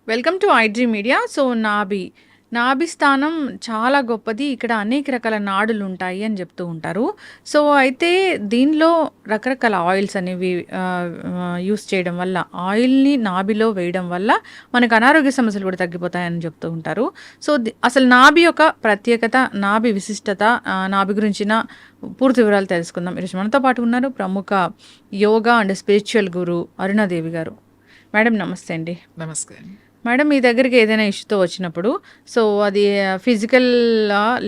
Welcome to iDream media. So నాభి స్థానం చాలా గొప్పది. ఇక్కడ అనేక రకాల నాడులు ఉంటాయి అని చెప్తూ ఉంటారు. సో అయితే దీనిలో రకరకాల ఆయిల్స్ అనేవి యూస్ చేయడం వల్ల, ఆయిల్ని నాభిలో వేయడం వల్ల మనకు అనారోగ్య సమస్యలు కూడా తగ్గిపోతాయని చెప్తూ ఉంటారు. సో అసలు నాభి యొక్క ప్రత్యేకత, నాభి విశిష్టత, నాభి గురించిన పూర్తి వివరాలు తెలుసుకుందాం. ఈరోజు మనతో పాటు ఉన్నారు ప్రముఖ యోగా అండ్ స్పిరిచువల్ గురు అరుణాదేవి గారు. మేడం నమస్తే అండి. నమస్కారం మేడం, మీ దగ్గరికి ఏదైనా ఇష్యూతో వచ్చినప్పుడు సో అది ఫిజికల్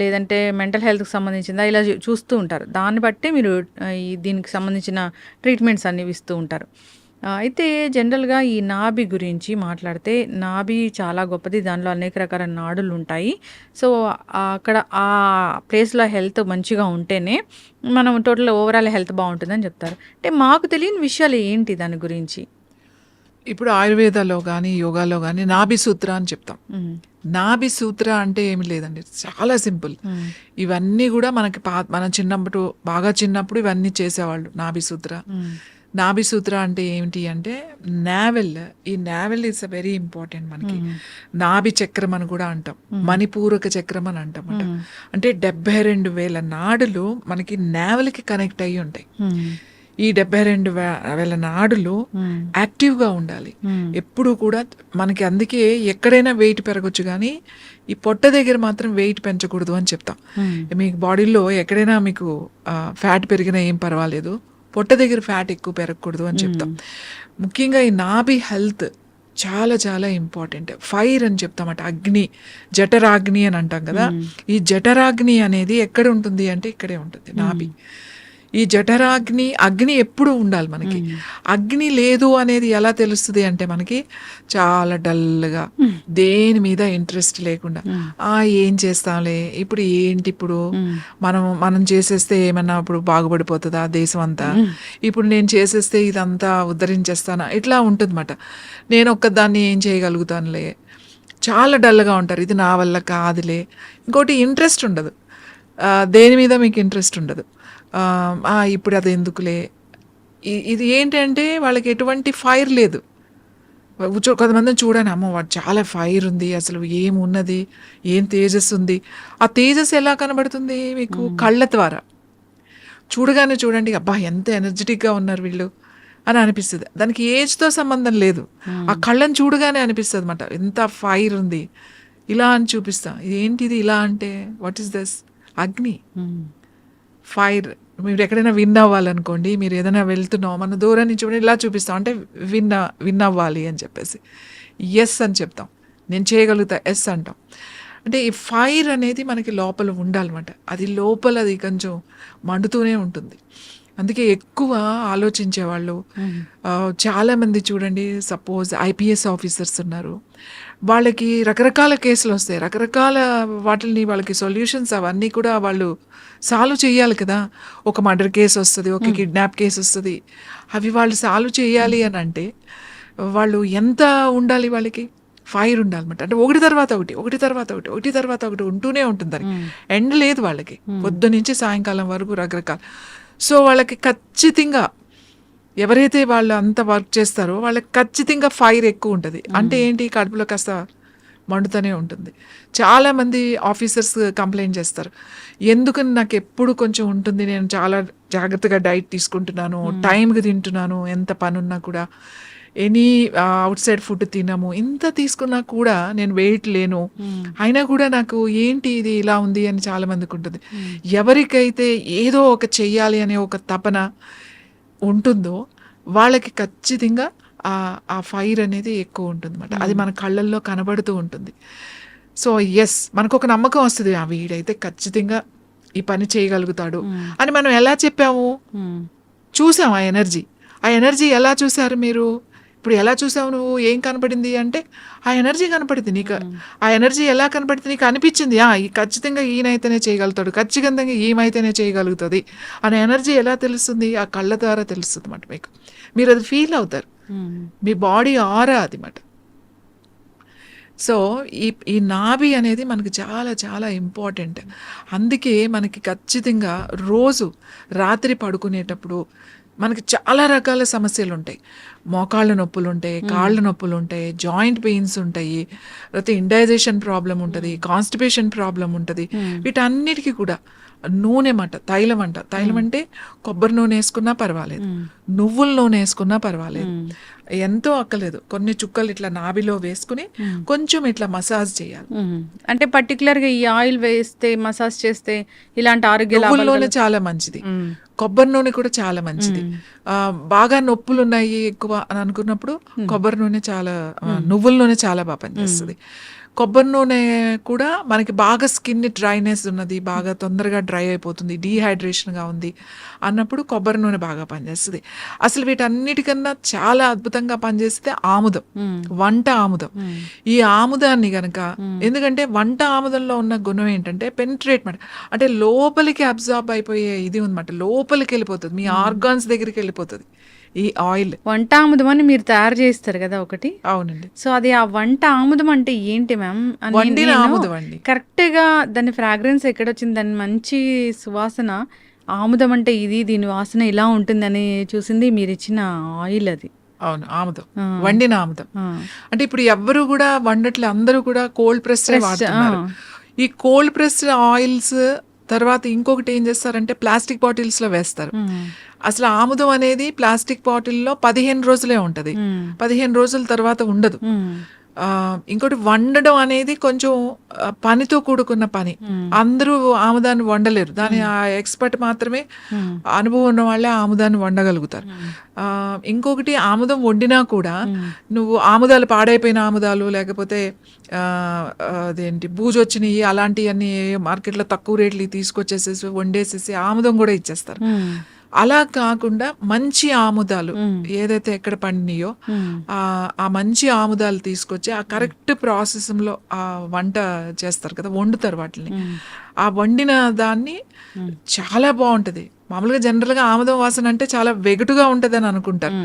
లేదంటే మెంటల్ హెల్త్కి సంబంధించిందా ఇలా చూస్తూ ఉంటారు. దాన్ని బట్టి మీరు దీనికి సంబంధించిన ట్రీట్మెంట్స్ అన్ని ఇస్తూ ఉంటారు. అయితే జనరల్గా ఈ నాభి గురించి మాట్లాడితే, నాభి చాలా గొప్పది. దానిలో అనేక రకాల నాడులు ఉంటాయి. సో అక్కడ ఆ ప్లేస్లో హెల్త్ మంచిగా ఉంటేనే మనం టోటల్ ఓవరాల్ హెల్త్ బాగుంటుందని చెప్తారు. అంటే మాకు తెలియని విషయాలు ఏంటి దాని గురించి? ఇప్పుడు ఆయుర్వేదాలో కానీ యోగాలో కానీ నాభి సూత్ర అని చెప్తాం. నాభి సూత్ర అంటే ఏమి లేదండి, చాలా సింపుల్. ఇవన్నీ కూడా మనకి మన బాగా చిన్నప్పుడు ఇవన్నీ చేసేవాళ్ళు. నాభి సూత్ర అంటే ఏమిటి అంటే నావెల్. ఈ navel is a very important మనకి. నాభి చక్రం అని కూడా అంటాం, మణిపూరక చక్రం అని అంటాం. అంటే 72,000 నాడులు మనకి నావెల్కి కనెక్ట్ అయ్యి ఉంటాయి. ఈ 72,000 నాడులు యాక్టివ్గా ఉండాలి ఎప్పుడు కూడా మనకి. అందుకే ఎక్కడైనా వెయిట్ పెరగచ్చు, కానీ ఈ పొట్ట దగ్గర మాత్రం వెయిట్ పెంచకూడదు అని చెప్తాం. మీకు బాడీలో ఎక్కడైనా మీకు ఫ్యాట్ పెరిగినా ఏం పర్వాలేదు, పొట్ట దగ్గర ఫ్యాట్ ఎక్కువ పెరగకూడదు అని చెప్తాం. ముఖ్యంగా ఈ నాభి హెల్త్ చాలా చాలా ఇంపార్టెంట్. ఫైర్ అని చెప్తామట, అగ్ని, జఠరాగ్ని అని అంటాం కదా. ఈ జఠరాగ్ని అనేది ఎక్కడ ఉంటుంది అంటే ఇక్కడే ఉంటుంది, నాభి. ఈ అగ్ని ఎప్పుడు ఉండాలి మనకి. అగ్ని లేదు అనేది ఎలా తెలుస్తుంది అంటే మనకి చాలా డల్గా, దేని మీద ఇంట్రెస్ట్ లేకుండా, ఏం చేస్తాంలే, ఇప్పుడు మనం చేసేస్తే ఏమన్నా ఇప్పుడు బాగుపడిపోతుందా దేశం అంతా, ఇప్పుడు నేను చేసేస్తే ఇదంతా ఉద్ధరించేస్తానా, ఇట్లా ఉంటుందన్నమాట. నేను ఒక్కదాన్ని ఏం చేయగలుగుతానులే, చాలా డల్గా ఉంటారు. ఇది నా వల్ల కాదులే. ఇంకోటి ఇంట్రెస్ట్ ఉండదు, దేని మీద మీకు ఇంట్రెస్ట్ ఉండదు. ఇప్పుడు అది ఎందుకులే. ఇది ఏంటంటే వాళ్ళకి ఎటువంటి ఫైర్ లేదు. కొంతమందిని చూడండి, అమ్మ వాడు చాలా ఫైర్ ఉంది, అసలు ఏమున్నది, ఏం తేజస్సు ఉంది. ఆ తేజస్సు ఎలా కనబడుతుంది మీకు? కళ్ళ ద్వారా చూడగానే చూడండి, అబ్బా ఎంత ఎనర్జెటిక్గా ఉన్నారు వీళ్ళు అని అనిపిస్తుంది. దానికి ఏజ్తో సంబంధం లేదు, ఆ కళ్ళని చూడగానే అనిపిస్తుంది అన్నమాట, ఎంత ఫైర్ ఉంది ఇలా అని చూపిస్తాం. ఏంటిది ఇలా అంటే, వాట్ ఈస్ దిస్? అగ్ని, ఫైర్. మీరు ఎక్కడైనా విన్ అవ్వాలనుకోండి, మీరు ఏదైనా వెళ్తున్నాం, మన దూరం నుంచి కూడా ఇలా చూపిస్తాం, అంటే విన్ అవ్వాలి అని చెప్పేసి ఎస్ అని చెప్తాం. నేను చేయగలుగుతా, ఎస్ అంటాం. అంటే ఈ ఫైర్ అనేది మనకి లోపల ఉండాలన్నమాట. అది లోపల అది కొంచెం మండుతూనే ఉంటుంది. అందుకే ఎక్కువ ఆలోచించేవాళ్ళు చాలామంది చూడండి, సపోజ్ ఐపీఎస్ ఆఫీసర్స్ ఉన్నారు, వాళ్ళకి రకరకాల కేసులు వస్తాయి, రకరకాల వాటిని వాళ్ళకి సొల్యూషన్స్ అవన్నీ కూడా వాళ్ళు సాల్వ్ చేయాలి కదా. ఒక మర్డర్ కేసు వస్తుంది, ఒక కిడ్నాప్ కేసు వస్తుంది, అవి వాళ్ళు సాల్వ్ చేయాలి అని అంటే వాళ్ళు ఎంత ఉండాలి, వాళ్ళకి ఫైర్ ఉండాలన్నమాట. అంటే ఒకటి తర్వాత ఒకటి ఉంటూనే ఉంటుంది, దానికి ఎండ్ లేదు వాళ్ళకి, పొద్దు నుంచి సాయంకాలం వరకు రకరకాల. సో వాళ్ళకి ఖచ్చితంగా ఎవరైతే వాళ్ళు అంత వర్క్ చేస్తారో వాళ్ళకి ఖచ్చితంగా ఫైర్ ఎక్కువ ఉంటుంది. అంటే ఏంటి, కడుపులో కాస్త మండుతూనే ఉంటుంది. చాలామంది ఆఫీసర్స్ కంప్లైంట్ చేస్తారు, ఎందుకని నాకు ఎప్పుడు కొంచెం ఉంటుంది, నేను చాలా జాగ్రత్తగా డైట్ తీసుకుంటున్నాను, టైంకి తింటున్నాను, ఎంత పని ఉన్నా కూడా, ఎనీ అవుట్ సైడ్ ఫుడ్ తినము, ఇంత తీసుకున్నా కూడా నేను వెయిట్ లేను, అయినా కూడా నాకు ఏంటి ఇది ఇలా ఉంది అని చాలామందికి ఉంటుంది. ఎవరికైతే ఏదో ఒక చెయ్యాలి అనే ఒక తపన ఉంటుందో వాళ్ళకి ఖచ్చితంగా ఆ ఫైర్ అనేది ఎక్కువ ఉంటుంది అన్నమాట. అది మన కళ్ళల్లో కనబడుతూ ఉంటుంది. సో ఎస్, మనకు ఒక నమ్మకం వస్తుంది, వీడైతే ఖచ్చితంగా ఈ పని చేయగలుగుతాడు అని. మనం ఎలా చెప్పాము, చూసాం ఆ ఎనర్జీ ఎలా చూసారు మీరు? ఇప్పుడు ఎలా చూసావు నువ్వు? ఏం కనపడింది అంటే ఆ ఎనర్జీ కనపడింది నీకు. ఆ ఎనర్జీ ఎలా కనపడింది నీకు? అనిపించింది ఖచ్చితంగా ఈయనైతేనే చేయగలుగుతాడు, ఖచ్చితంగా ఈమైతేనే చేయగలుగుతుంది అనే ఎనర్జీ ఎలా తెలుస్తుంది? ఆ కళ్ళ ద్వారా తెలుస్తుంది అన్నమాట మీకు. మీరు అది ఫీల్ అవుతారు, మీ బాడీ ఆరా అది మాట. సో ఈ నాభి అనేది మనకి చాలా చాలా ఇంపార్టెంట్. అందుకే మనకి ఖచ్చితంగా రోజు రాత్రి పడుకునేటప్పుడు మనకి చాలా రకాల సమస్యలు ఉంటాయి. మోకాళ్ళ నొప్పులు ఉంటాయి, కాళ్ళ నొప్పులు ఉంటాయి, జాయింట్ పెయిన్స్ ఉంటాయి, లేకపోతే ఇండైజేషన్ ప్రాబ్లం ఉంటుంది, కాన్స్టిపేషన్ ప్రాబ్లం ఉంటుంది. వీటన్నిటికీ కూడా నూనె తైలం తైలం అంటే కొబ్బరి నూనె వేసుకున్నా పర్వాలేదు, నువ్వుల నూనె వేసుకున్నా పర్వాలేదు, ఎంతో అక్కలేదు. కొన్ని చుక్కలు ఇట్లా నాభిలో వేసుకుని కొంచెం ఇట్లా మసాజ్ చేయాలి. అంటే పర్టికులర్ గా ఈ ఆయిల్ వేస్తే మసాజ్ చేస్తే ఇలాంటి ఆరోగ్య నువ్వుల నూనె చాలా మంచిది, కొబ్బరి నూనె కూడా చాలా మంచిది. బాగా నొప్పులు ఉన్నాయి ఎక్కువ అని అనుకున్నప్పుడు కొబ్బరి నూనె చాలా, నువ్వుల నూనె చాలా బాగా పనిచేస్తుంది. కొబ్బరి నూనె కూడా మనకి బాగా స్కిన్ డ్రైనెస్ ఉన్నది, బాగా తొందరగా డ్రై అయిపోతుంది, డీహైడ్రేషన్గా ఉంది అన్నప్పుడు కొబ్బరి నూనె బాగా పనిచేస్తుంది. అసలు వీటన్నిటికన్నా చాలా అద్భుతంగా పనిచేస్తే ఆముదం, వంట ఆముదం. ఈ ఆముదాన్ని గనక, ఎందుకంటే వంట ఆముదంలో ఉన్న గుణం ఏంటంటే పెనిట్రేట్ అంటే లోపలికి అబ్జార్బ్ అయిపోయే ఇది ఉందన్నమాట, లోపలికి వెళ్ళిపోతుంది, మీ ఆర్గాన్స్ దగ్గరికి వెళ్ళిపోతుంది ఈ ఆయిల్. వంట ఆముదం అని మీరు తయారు చేస్తారు కదా ఒకటి? అవునండి. సో అది ఆ వంట ఆముదం అంటే ఏంటి మ్యామ్? వండిన ఆముదం అండి. కరెక్ట్ గా దాని ఫ్రాగ్రెన్స్ ఎక్కడొచ్చింది, దాని మంచి సువాసన, ఆముదం అంటే ఇది, దీని వాసన ఇలా ఉంటుందని చూసింది మీరు ఇచ్చిన ఆయిల్ అది. అవును, ఆముదం, వండిన ఆముదం. అంటే ఇప్పుడు ఎవ్వరు కూడా వండట్లే, అందరూ కూడా కోల్డ్ ప్రెస్ వాడుతున్నారు. ఈ కోల్డ్ ప్రెస్ ఆయిల్స్ తర్వాత ఇంకొకటి ఏం చేస్తారంటే ప్లాస్టిక్ బాటిల్స్ లో వేస్తారు. అసలు ఆముదం అనేది ప్లాస్టిక్ బాటిల్లో 15 రోజులే ఉంటది, 15 రోజుల తర్వాత ఉండదు. ఇంకోటి వండడం అనేది కొంచెం పనితో కూడుకున్న పని, అందరూ ఆముదాన్ని వండలేరు, దాని ఆ ఎక్స్పర్ట్ మాత్రమే, అనుభవం ఉన్న వాళ్ళే ఆముదాన్ని వండగలుగుతారు. ఇంకొకటి ఆముదం వండినా కూడా నువ్వు ఆముదాలు పాడైపోయిన ఆముదాలు, లేకపోతే అదేంటి బూజొచ్చినవి అలాంటివన్నీ మార్కెట్లో తక్కువ రేట్లు తీసుకొచ్చేసేసి వండేసేసి ఆముదం కూడా ఇచ్చేస్తారు. అలా కాకుండా మంచి ఆముదాలు ఏదైతే ఎక్కడ పండినాయో ఆ మంచి ఆముదాలు తీసుకొచ్చి ఆ కరెక్ట్ ప్రాసెస్లో ఆ వంట చేస్తారు కదా, వండుతారు వాటిని. ఆ వండిన దాన్ని చాలా బాగుంటది. మామూలుగా జనరల్గా ఆముదం వాసన అంటే చాలా వెగటుగా ఉంటుంది అని అనుకుంటారు.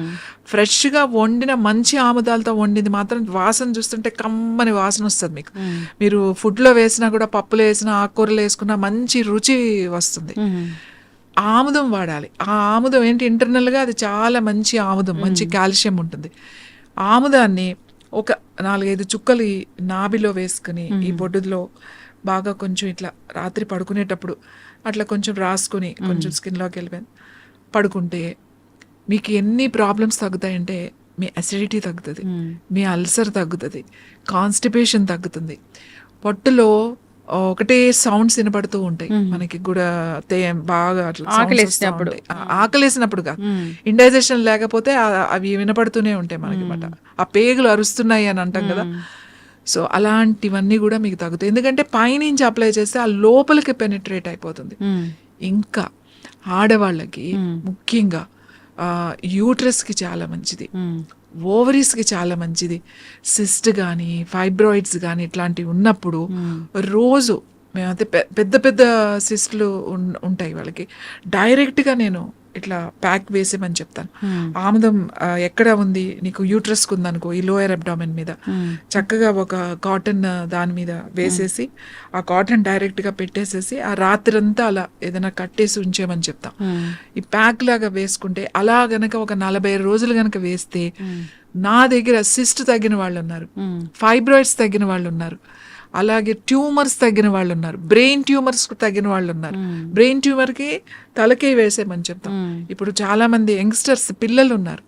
ఫ్రెష్గా వండిన మంచి ఆముదాలతో వండింది మాత్రం వాసన చూస్తుంటే కమ్మని వాసన వస్తుంది మీకు. మీరు ఫుడ్లో వేసినా కూడా, పప్పులో వేసినా, ఆకుకూరలు వేసుకున్నా మంచి రుచి వస్తుంది. ఆముదం వాడాలి. ఆ ఆముదం ఏంటి, ఇంటర్నల్గా అది చాలా మంచి ఆముదం, మంచి కాల్షియం ఉంటుంది. ఆముదాన్ని ఒక 4-5 చుక్కలు ఈ నాభిలో వేసుకుని ఈ బొడ్డులో బాగా కొంచెం ఇట్లా రాత్రి పడుకునేటప్పుడు అట్లా కొంచెం రాసుకుని కొంచెం స్కిన్లోకి వెళ్ళిపోయి పడుకుంటే మీకు ఎన్ని ప్రాబ్లమ్స్ తగ్గుతాయంటే, మీ అసిడిటీ తగ్గుతుంది, మీ అల్సర్ తగ్గుతుంది, కాన్స్టిపేషన్ తగ్గుతుంది. పొట్టులో ఒకటే సౌండ్స్ వినపడుతూ ఉంటాయి మనకి కూడా, బాగా ఆకలేసినప్పుడు కాదు, ఇండైజేషన్ లేకపోతే అవి వినపడుతూనే ఉంటాయి మనకి మాట, ఆ పేగులు అరుస్తున్నాయి అని అంటాం కదా. సో అలాంటివన్నీ కూడా మీకు తగ్గుతాయి, ఎందుకంటే పైనుంచి అప్లై చేస్తే ఆ లోపలికి పెనిట్రేట్ అయిపోతుంది. ఇంకా ఆడవాళ్ళకి ముఖ్యంగా యూట్రస్కి చాలా మంచిది, ఓవరీస్కి చాలా మంచిది. సిస్ట్ కానీ ఫైబ్రాయిడ్స్ కానీ ఇట్లాంటివి ఉన్నప్పుడు రోజు మేమైతే పెద్ద పెద్ద సిస్ట్లు ఉంటాయి వాళ్ళకి, డైరెక్ట్గా నేను ఇట్లా ప్యాక్ వేసేమని చెప్తాను. ఆముదం ఎక్కడ ఉంది నీకు, యూట్రస్కి ఉందనుకో, ఈ లోయర్ అబ్డామెన్ మీద చక్కగా ఒక కాటన్ దాని మీద వేసేసి ఆ కాటన్ డైరెక్ట్గా పెట్టేసేసి ఆ రాత్రంతా అలా ఏదైనా కట్టేసి ఉంచేమని చెప్తాం. ఈ ప్యాక్ లాగా వేసుకుంటే అలా గనక ఒక 40 రోజులు గనక వేస్తే, నా దగ్గర సిస్ట్ తగ్గిన వాళ్ళు ఉన్నారు, ఫైబ్రాయిడ్స్ తగ్గిన వాళ్ళు ఉన్నారు, అలాగే ట్యూమర్స్ తగ్గిన వాళ్ళు ఉన్నారు, బ్రెయిన్ ట్యూమర్స్ తగ్గిన వాళ్ళు ఉన్నారు. బ్రెయిన్ ట్యూమర్కి తలకే వేసేమని చెప్తాం. ఇప్పుడు చాలా మంది యంగ్స్టర్స్ పిల్లలు ఉన్నారు,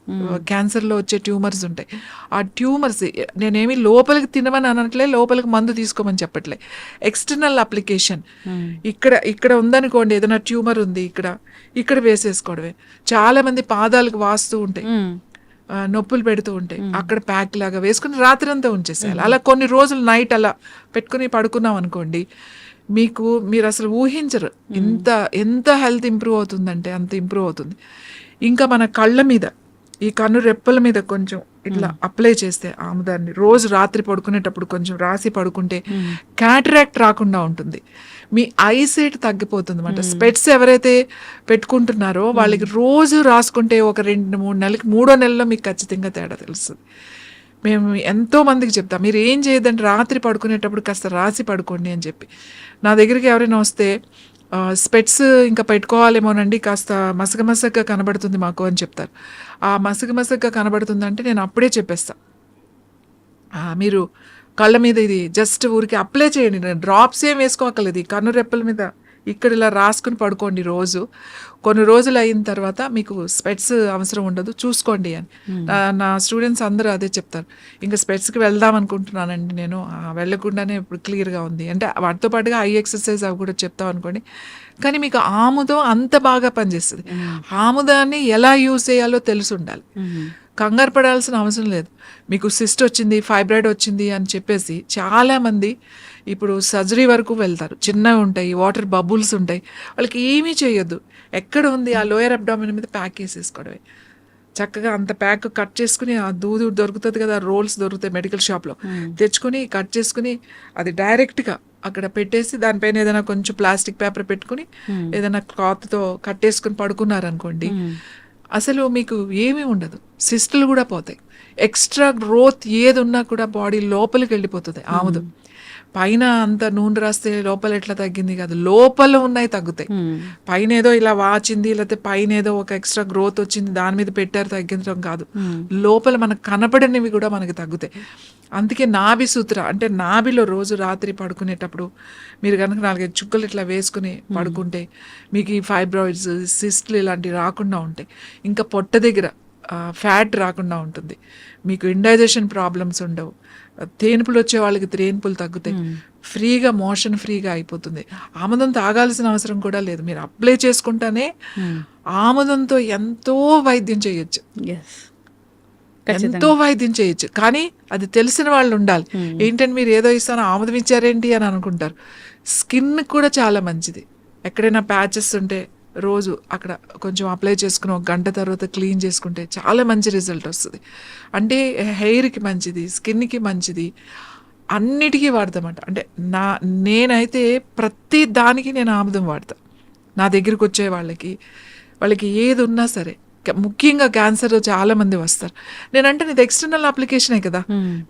క్యాన్సర్లో వచ్చే ట్యూమర్స్ ఉంటాయి. ఆ ట్యూమర్స్ నేనేమి లోపలికి తినమని అనట్లే, లోపలికి మందు తీసుకోమని చెప్పట్లే, ఎక్స్టర్నల్ అప్లికేషన్. ఇక్కడ ఉందనుకోండి, ఏదైనా ట్యూమర్ ఉంది ఇక్కడ వేసేసుకోవడమే. చాలా మంది పాదాలకు వాస్తూ ఉంటాయి, నొప్పులు పెడుతూ ఉంటాయి, అక్కడ ప్యాక్ లాగా వేసుకుని రాత్రి అంతా ఉంచేసేయాలి. అలా కొన్ని రోజులు నైట్ అలా పెట్టుకుని పడుకున్నాం అనుకోండి, మీరు అసలు ఊహించరు ఎంత హెల్త్ ఇంప్రూవ్ అవుతుందంటే అంత ఇంప్రూవ్ అవుతుంది. ఇంకా మన కళ్ళ మీద, ఈ కన్ను రెప్పల మీద కొంచెం ఇట్లా అప్లై చేస్తే ఆముదాన్ని రోజు రాత్రి పడుకునేటప్పుడు కొంచెం రాసి పడుకుంటే క్యాటరాక్ట్ రాకుండా ఉంటుంది, మీ ఐసైట్ తగ్గిపోతుంది అన్నమాట. స్పెట్స్ ఎవరైతే పెట్టుకుంటున్నారో వాళ్ళకి రోజు రాసుకుంటే ఒక 2-3 నెలలకి, 3వ నెలలో మీకు ఖచ్చితంగా తేడా తెలుస్తుంది. మేము ఎంతో మందికి చెప్తాం, మీరు ఏం చేయదంటే రాత్రి పడుకునేటప్పుడు కాస్త రాసి పడుకోండి అని చెప్పి. నా దగ్గరికి ఎవరైనా వస్తే స్పెట్స్ ఇంకా పెట్టుకోవాలేమోనండి, కాస్త మసకగా కనబడుతుంది మాకు అని చెప్తారు. ఆ మసకగా కనబడుతుందంటే నేను అప్పుడే చెప్పేస్తా, మీరు కళ్ళ మీద ఇది జస్ట్ ఊరికి అప్లై చేయండి, డ్రాప్స్ ఏం వేసుకోకలేదు, ఈ కన్ను రెప్పల మీద ఇక్కడ ఇలా రాసుకుని పడుకోండి రోజు. కొన్ని రోజులు అయిన తర్వాత మీకు స్పెట్స్ అవసరం ఉండదు, చూసుకోండి అని. నా స్టూడెంట్స్ అందరూ అదే చెప్తారు. ఇంకా స్పెట్స్కి వెళ్దాం అనుకుంటున్నానండి నేను, వెళ్ళకుండానే ఇప్పుడు క్లియర్గా ఉంది అంటే. వాటితో పాటుగా ఐ ఎక్సర్సైజ్ అవి కూడా చెప్తాం అనుకోండి. కానీ మీకు ఆముదం అంత బాగా పనిచేస్తుంది. ఆముదాన్ని ఎలా యూజ్ చేయాలో తెలిసి ఉండాలి. కంగారు పడాల్సిన అవసరం లేదు. మీకు సిస్ట్ వచ్చింది, ఫైబ్రాయిడ్ వచ్చింది అని చెప్పేసి చాలామంది ఇప్పుడు సర్జరీ వరకు వెళ్తారు. చిన్నవి ఉంటాయి, వాటర్ బబుల్స్ ఉంటాయి, వాళ్ళకి ఏమీ చేయొద్దు. ఎక్కడ ఉంది ఆ లోయర్ అబ్డామిన్ మీద ప్యాక్ వేసేసుకోవడమే. చక్కగా అంత ప్యాక్ కట్ చేసుకుని, ఆ దూది దొరుకుతుంది కదా, రోల్స్ దొరుకుతాయి మెడికల్ షాప్లో, తెచ్చుకొని కట్ చేసుకుని అది డైరెక్ట్గా అక్కడ పెట్టేసి దానిపైన ఏదైనా కొంచెం ప్లాస్టిక్ పేపర్ పెట్టుకుని ఏదైనా క్లాత్తో కట్టేసుకుని పడుకున్నారనుకోండి, అసలు మీకు ఏమీ ఉండదు. సిస్టులు కూడా పోతాయి. ఎక్స్ట్రా గ్రోత్ ఏది ఉన్నా కూడా బాడీ లోపలికి వెళ్ళిపోతుంది. ఆముదం పైన అంత నూనె రాస్తే లోపల ఎట్లా తగ్గింది కాదు, లోపల ఉన్నాయి తగ్గుతాయి. పైన ఏదో ఇలా వాచింది, లేకపోతే పైన ఏదో ఒక ఎక్స్ట్రా గ్రోత్ వచ్చింది దాని మీద పెట్టారు తగ్గించడం కాదు, లోపల మనకు కనపడనివి కూడా మనకి తగ్గుతాయి. అందుకే నాభి సూత్ర అంటే నాభిలో రోజు రాత్రి పడుకునేటప్పుడు మీరు కనుక 4-5 చుక్కలు ఇట్లా వేసుకుని పడుకుంటే మీకు ఈ ఫైబ్రాయిడ్స్, సిస్ట్లు ఇలాంటివి రాకుండా ఉంటాయి. ఇంకా పొట్ట దగ్గర ఫ్యాట్ రాకుండా ఉంటుంది. మీకు ఇండైజెషన్ ప్రాబ్లమ్స్ ఉండవు. తేనుపులు వచ్చే వాళ్ళకి తేనుపులు తగ్గుతాయి. ఫ్రీగా మోషన్ ఫ్రీగా అయిపోతుంది. ఆముదం తాగాల్సిన అవసరం కూడా లేదు. మీరు అప్లై చేసుకుంటానే ఆముదంతో ఎంతో వైద్యం చేయొచ్చు, ఎంతో వైద్యం చేయొచ్చు. కానీ అది తెలిసిన వాళ్ళు ఉండాలి. ఏంటంటే మీరు ఏదో ఇస్తాను ఆముదం ఇచ్చారేంటి అని అనుకుంటారు. స్కిన్ కూడా చాలా మంచిది. ఎక్కడైనా ప్యాచెస్ ఉంటే రోజు అక్కడ కొంచెం అప్లై చేసుకుని 1 గంట తర్వాత క్లీన్ చేసుకుంటే చాలా మంచి రిజల్ట్ వస్తుంది. అంటే హెయిర్కి మంచిది, స్కిన్కి మంచిది, అన్నిటికీ వాడతామంట. అంటే నేనైతే ప్రతి దానికి నేను ఆముదం వాడతా. నా దగ్గరికి వచ్చే వాళ్ళకి ఏది ఉన్నా సరే, ముఖ్యంగా క్యాన్సర్ చాలా మంది వస్తారు. నేనంటే ఇది ఎక్స్టర్నల్ అప్లికేషనే కదా,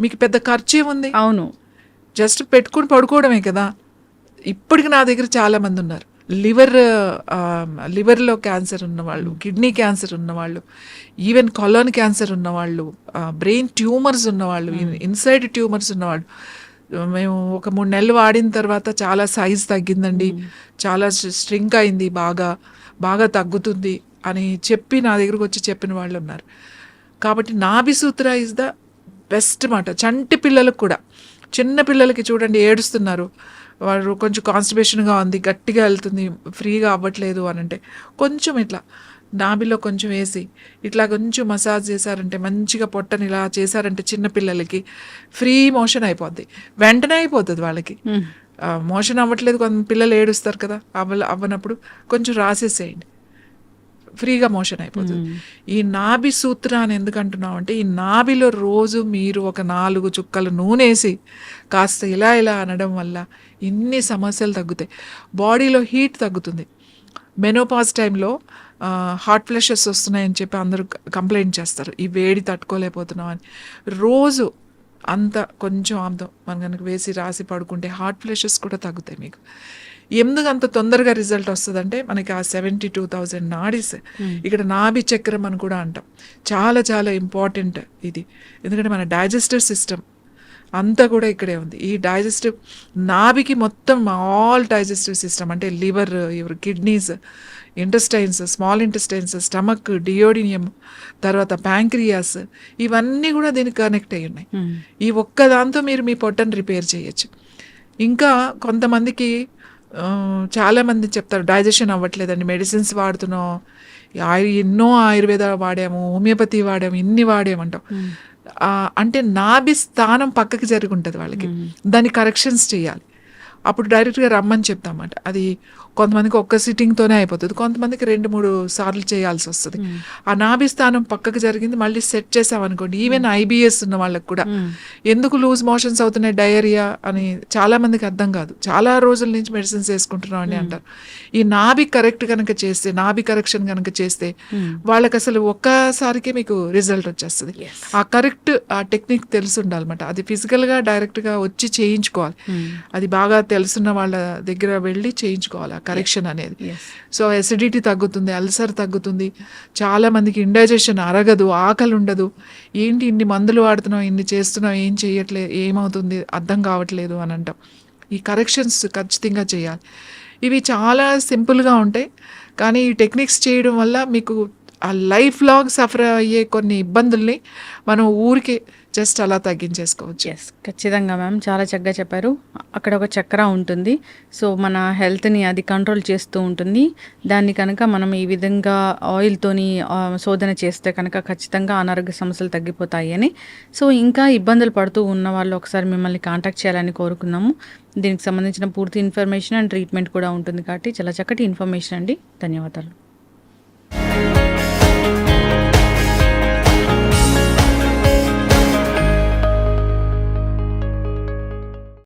మీకు పెద్ద ఖర్చు ఏముంది? అవును, జస్ట్ పెట్టుకుని పడుకోవడమే కదా. ఇప్పటికి నా దగ్గర చాలా మంది ఉన్నారు. లివర్లో క్యాన్సర్ ఉన్నవాళ్ళు, కిడ్నీ క్యాన్సర్ ఉన్నవాళ్ళు, ఈవెన్ కొలాన్ క్యాన్సర్ ఉన్నవాళ్ళు, బ్రెయిన్ ట్యూమర్స్ ఉన్నవాళ్ళు, ఇన్సైడ్ ట్యూమర్స్ ఉన్నవాళ్ళు. మేము ఒక 3 నెలలు వాడిన తర్వాత చాలా సైజ్ తగ్గిందండి, చాలా స్ట్రింక్ అయింది, బాగా తగ్గుతుంది అని చెప్పి నా దగ్గరకు వచ్చి చెప్పిన వాళ్ళు ఉన్నారు. కాబట్టి నాభి సూత్ర ఇస్ ద బెస్ట్ మాట. చంటి పిల్లలకు కూడా, చిన్న పిల్లలకి చూడండి ఏడుస్తున్నారు, వాడు కొంచెం కాన్స్టిపేషన్గా ఉంది, గట్టిగా వెళ్తుంది, ఫ్రీగా అవ్వట్లేదు అని అంటే కొంచెం ఇట్లా నాభిలో కొంచెం వేసి ఇట్లా కొంచెం మసాజ్ చేశారంటే, మంచిగా పొట్టని ఇలా చేశారంటే చిన్నపిల్లలకి ఫ్రీ మోషన్ అయిపోద్ది. వెంటనే అయిపోతుంది వాళ్ళకి. మోషన్ అవ్వట్లేదు, కొంత పిల్లలు ఏడుస్తారు కదా, అవ్వనప్పుడు కొంచెం రాసేసేయండి, ఫ్రీగా మోషన్ అయిపోతుంది. ఈ నాభి సూత్ర అని ఎందుకు అంటున్నాం అంటే, ఈ నాభిలో రోజు మీరు ఒక 4 చుక్కలు నూనె వేసి కాస్త ఇలా అనడం వల్ల ఇన్ని సమస్యలు తగ్గుతాయి. బాడీలో హీట్ తగ్గుతుంది. మెనోపాజ్ టైంలో హాట్ ఫ్లషెస్ వస్తున్నాయని చెప్పి అందరూ కంప్లైంట్ చేస్తారు, ఈ వేడి తట్టుకోలేకపోతున్నాం అని. రోజు అంత కొంచెం ఆముదం మనం కనుక వేసి రాసి పడుకుంటే హాట్ ఫ్లషెస్ కూడా తగ్గుతాయి మీకు. ఎందుకు అంత తొందరగా రిజల్ట్ వస్తుందంటే, మనకి ఆ 72,000 నాడీస్, ఇక్కడ నాభి చక్రం అని కూడా అంటాం, చాలా చాలా ఇంపార్టెంట్ ఇది. ఎందుకంటే మన డైజెస్టివ్ సిస్టమ్ అంతా కూడా ఇక్కడే ఉంది. ఈ డైజెస్టివ్ నాభికి మొత్తం ఆల్ డైజెస్టివ్ సిస్టమ్ అంటే liver, kidneys, intestines, small intestines, stomach, duodenum, తర్వాత ప్యాంక్రియాస్, ఇవన్నీ కూడా దీనికి కనెక్ట్ అయ్యి ఉన్నాయి. ఈ ఒక్క దాంతో మీరు మీ పొట్టను రిపేర్ చేయొచ్చు. ఇంకా కొంతమందికి చాలామంది చెప్తారు డైజెషన్ అవ్వట్లేదండి, మెడిసిన్స్ వాడుతున్నాం, ఎన్నో ఆయుర్వేద వాడాము, హోమియోపతి వాడాము, ఇన్ని వాడామంటాం. అంటే నాభి స్థానం పక్కకి జరిగి ఉంటుంది వాళ్ళకి, దాన్ని కరెక్షన్స్ చేయాలి. అప్పుడు డైరెక్ట్గా రమ్మని చెప్తామన్నమాట. అది కొంతమందికి ఒక్క సిట్టింగ్తోనే అయిపోతుంది, కొంతమందికి 2-3 సార్లు చేయాల్సి వస్తుంది. ఆ నాభి స్థానం పక్కకు జరిగింది మళ్ళీ సెట్ చేసామనుకోండి, ఈవెన్ ఐబిఎస్ ఉన్న వాళ్ళకి కూడా ఎందుకు లూజ్ మోషన్స్ అవుతున్నాయి, డయేరియా అని చాలా మందికి అర్థం కాదు. చాలా రోజుల నుంచి మెడిసిన్స్ వేసుకుంటున్నాం అని అంటారు. ఈ నాభి కరెక్ట్ కనుక చేస్తే, నాభి కరెక్షన్ కనుక చేస్తే వాళ్ళకి అసలు ఒక్కసారికే మీకు రిజల్ట్ వచ్చేస్తుంది. ఆ కరెక్ట్ ఆ టెక్నిక్ తెలిసి ఉండాలన్నమాట. అది ఫిజికల్గా డైరెక్ట్గా వచ్చి చేయించుకోవాలి. అది బాగా తెలుసున్న వాళ్ళ దగ్గర వెళ్ళి చేయించుకోవాలి. కరెక్షన్ అనేది. ఎస్. సో ఎసిడిటీ తగ్గుతుంది, అల్సర్ తగ్గుతుంది, చాలా మందికి ఇండైజెషన్ అరగదు, ఆకలి ఉండదు, ఏంటి ఇన్ని మందులు వాడుతున్నాం, ఇన్ని చేస్తున్నాం, ఏం చేయట్లేదు, ఏమవుతుంది అర్థం కావట్లేదు అని అంటాం. ఈ కరెక్షన్స్ ఖచ్చితంగా చేయాలి. ఇవి చాలా సింపుల్గా ఉంటాయి, కానీ ఈ టెక్నిక్స్ చేయడం వల్ల మీకు ఆ లైఫ్ లాంగ్ సఫర్ అయ్యే కొన్ని ఇబ్బందుల్ని మనం ఊరికే జస్ట్ అలా తగ్గించేసుకోవచ్చు. ఎస్, ఖచ్చితంగా మ్యామ్, చాలా చక్కగా చెప్పారు. అక్కడ ఒక చక్ర ఉంటుంది, సో మన హెల్త్ని అది కంట్రోల్ చేస్తూ ఉంటుంది. దాన్ని కనుక మనం ఈ విధంగా ఆయిల్తోని శోధన చేస్తే కనుక ఖచ్చితంగా అనారోగ్య సమస్యలు తగ్గిపోతాయి అని. సో ఇంకా ఇబ్బందులు పడుతూ ఉన్న వాళ్ళు ఒకసారి మిమ్మల్ని కాంటాక్ట్ చేయాలని కోరుకున్నాము. దీనికి సంబంధించిన పూర్తి ఇన్ఫర్మేషన్ అండ్ ట్రీట్మెంట్ కూడా ఉంటుంది కాబట్టి చాలా చక్కటి ఇన్ఫర్మేషన్ అండి. ధన్యవాదాలు.